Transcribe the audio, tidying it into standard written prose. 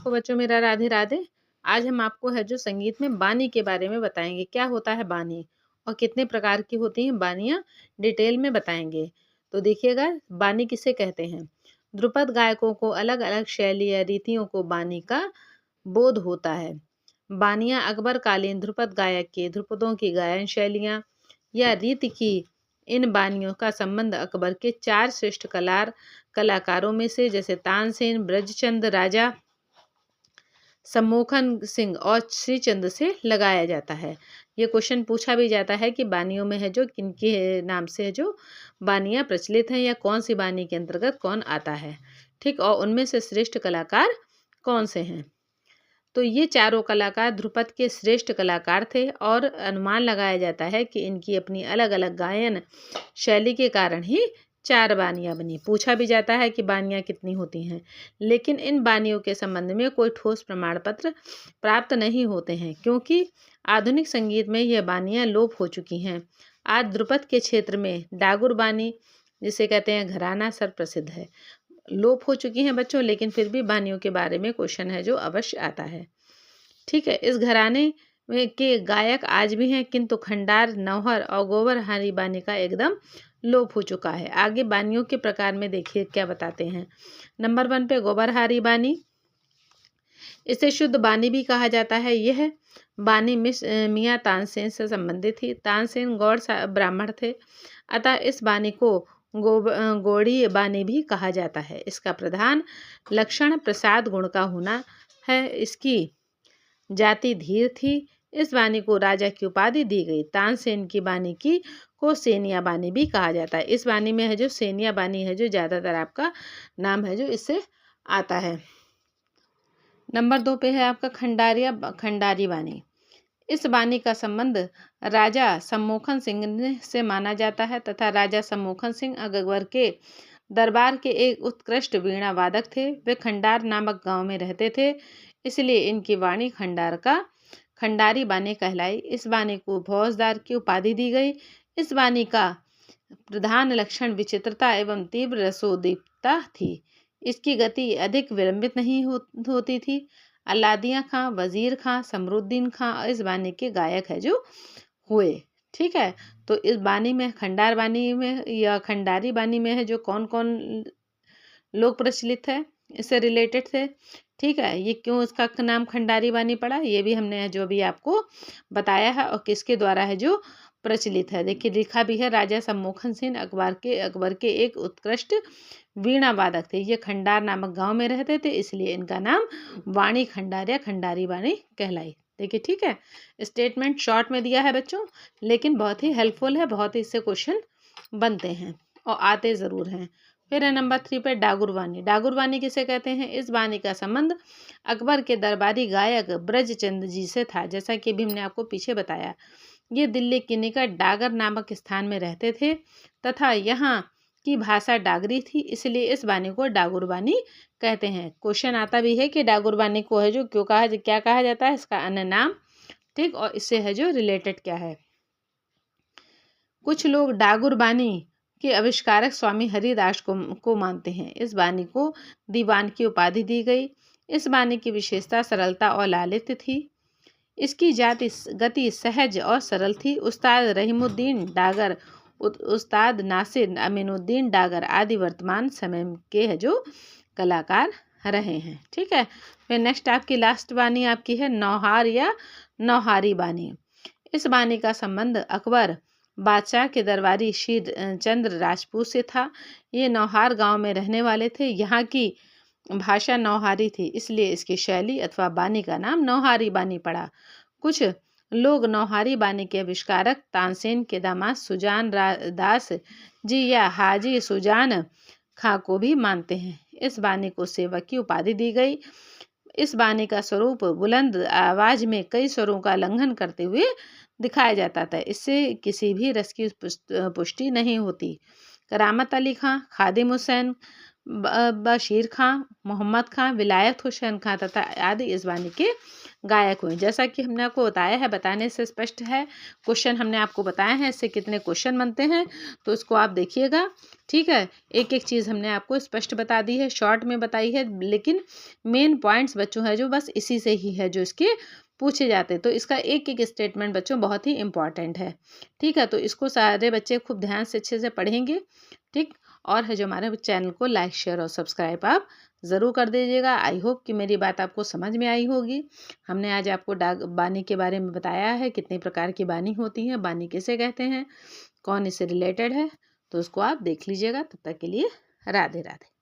देखो बच्चों, मेरा राधे राधे। आज हम आपको है जो संगीत में बानी के बारे में बताएंगे। क्या होता है बानी और कितने प्रकार की होती हैं बानियां, डिटेल में बताएंगे। तो देखिएगा, बानी किसे कहते हैं। ध्रुपद गायकों को अलग अलग शैली या रीतियों को बानी का बोध होता है। बानियां अकबर कालीन ध्रुपद गायक के ध्रुपदों की गायन शैलियां या रीति की। इन बानियों का संबंध अकबर के 4 श्रेष्ठ कलाकारों में से जैसे तानसेन, ब्रजचंद राजा, सम्मोहन सिंह और श्रीचंद से लगाया जाता है। ये क्वेश्चन पूछा भी जाता है कि बानियों में है जो किनके नाम से है जो बानियां प्रचलित हैं या कौन सी बानी के अंतर्गत कौन आता है। ठीक, और उनमें से श्रेष्ठ कलाकार कौन से हैं। तो ये चारों कलाकार ध्रुपद के श्रेष्ठ कलाकार थे और अनुमान लगाया जाता है कि इनकी अपनी अलग अलग गायन शैली के कारण ही 4 बानियां बनी। पूछा भी जाता है कि बानियां कितनी होती हैं, लेकिन इन बानियों के संबंध में कोई ठोस प्रमाण पत्र प्राप्त नहीं होते हैं, क्योंकि आधुनिक संगीत में यह बानियां लोप हो चुकी हैं। आज ध्रुपद के क्षेत्र में डागुर बानी, जिसे कहते हैं घराना, सर्वप्रसिद्ध है। लोप हो चुकी हैं बच्चों, लेकिन फिर भी बानियों के बारे में क्वेश्चन है जो अवश्य आता है। ठीक है, इस घराने में के गायक आज भी हैं, किंतु खंडार, नौहर और गोवर्हारी बानी का एकदम लोप हो चुका है। आगे बानियों के प्रकार में देखिए क्या बताते हैं। नंबर 1 पे गोवर्हारी बानी। इसे शुद्ध बानी भी कहा जाता है। यह बानी मियाँ तानसेन से संबंधित थी। तानसेन गौड़ ब्राह्मण थे, अतः इस बानी को गौड़ी बानी भी कहा जाता है। इसका प्रधान लक्षण प्रसाद गुण का होना है। इसकी जाति धीर थी। इस बानी को राजा की उपाधि दी गई। तानसेन की बानी को सेनिया बानी भी कहा जाता है। इस बानी में है जो सेनिया बानी है जो ज़्यादातर आपका नाम है जो इससे आता है। नंबर 2 पे है आपका खंडारी बानी। इस बानी का संबंध राजा सम्मोहन सिंह से माना जाता है तथा राजा सम्मोहन सिंह अकबर के दरबार के एक उत्कृष्ट वीणा वादक थे। वे खंडार नामक गांव में रहते थे, इसलिए इनकी वाणी खंडारी बानी कहलाई। इस बानी को फौजदार की उपाधि दी गई। इस बानी का प्रधान लक्षण विचित्रता एवं तीव्र रसोदीप्तता थी। इसकी गति अधिक विलंबित नहीं होती थी। अलादिया खां, वजीर खां, समरुद्दीन खां इस बानी के गायक है जो हुए। ठीक है, तो इस बानी में खंडार बानी में या खंडारी बानी में है जो कौन कौन लोग प्रचलित है, इससे रिलेटेड थे। ठीक है, ये क्यों इसका नाम खंडारी बानी पड़ा, ये भी हमने जो भी आपको बताया है और किसके द्वारा है जो प्रचलित है। देखिए लिखा भी है, राजा सम्मोहन सिंह अकबर के एक उत्कृष्ट वीणा वादक थे। ये खंडार नामक गांव में रहते थे, इसलिए इनका नाम वाणी खंडार या खंडारी बानी कहलाई। देखिए ठीक है, स्टेटमेंट शॉर्ट में दिया है बच्चों, लेकिन बहुत ही हेल्पफुल है, बहुत ही इससे क्वेश्चन बनते हैं और आते ज़रूर हैं। फिर है नंबर 3 पे डागुर बानी। डागुर बानी किसे कहते हैं। इस बानी का संबंध अकबर के दरबारी गायक ब्रजचंद जी से था, जैसा कि भी हमने आपको पीछे बताया। ये दिल्ली के निकट डागर नामक स्थान में रहते थे तथा यहाँ की भाषा डागरी थी, इसलिए इस बानी को डागुर बानी कहते हैं। क्वेश्चन आता भी है कि डागुर बानी को है जो क्या कहा जाता है, इसका अन्य नाम। ठीक, और इससे है जो रिलेटेड क्या है। कुछ लोग डागुर बानी के आविष्कारक स्वामी हरिदास को मानते हैं। इस बानी को दीवान की उपाधि दी गई। इस बानी की विशेषता सरलता और लालित्य थी। इसकी गति सहज और सरल थी। उस्ताद रहीमुद्दीन डागर, उस्ताद नासिर अमीनुद्दीन डागर आदि वर्तमान समय के है जो कलाकार रहे हैं। ठीक है, फिर नेक्स्ट आपकी लास्ट बानी आपकी है नौहार या नौहारी बानी। इस बानी का संबंध अकबर बादशाह के दरबारी श्री चंद्र राजपूत से था। ये नौहार गांव में रहने वाले थे। यहाँ की भाषा नौहारी थी, इसलिए इसकी शैली अथवा बानी का नाम नौहारी बानी पड़ा। कुछ लोग नौहारी बानी के आविष्कारक तानसेन के दामाद सुजान दास जी या हाजी सुजान खां को भी मानते हैं। इस बानी को सेवक की उपाधि दी गई। इस बानी का स्वरूप बुलंद आवाज में कई स्वरों का उल्लंघन करते हुए दिखाया जाता था। इससे किसी भी रस की पुष्टि नहीं होती। करामत अली खां, खादिम हुसैन, बशीर खां, मोहम्मद खां, विलायत हुसैन खां तथा आदि इस बानी के गायक हुए। जैसा कि हमने आपको बताया है, बताने से स्पष्ट है, क्वेश्चन हमने आपको बताए हैं, इससे कितने क्वेश्चन बनते हैं तो इसको आप देखिएगा। ठीक है, एक एक चीज़ हमने आपको स्पष्ट बता दी है, शॉर्ट में बताई है, लेकिन मेन पॉइंट्स बच्चों है जो बस इसी से ही है जो इसके पूछे जाते हैं। तो इसका एक एक स्टेटमेंट बच्चों बहुत ही इंपॉर्टेंट है। ठीक है, तो इसको सारे बच्चे खूब ध्यान से अच्छे से पढ़ेंगे। ठीक, और है जो हमारे चैनल को लाइक शेयर और सब्सक्राइब आप ज़रूर कर दीजिएगा। आई होप कि मेरी बात आपको समझ में आई होगी। हमने आज आपको डाक बानी के बारे में बताया है, कितने प्रकार की बानी होती हैं, बानी किसे कहते हैं, कौन इससे रिलेटेड है, तो उसको आप देख लीजिएगा। तब तक के लिए राधे राधे।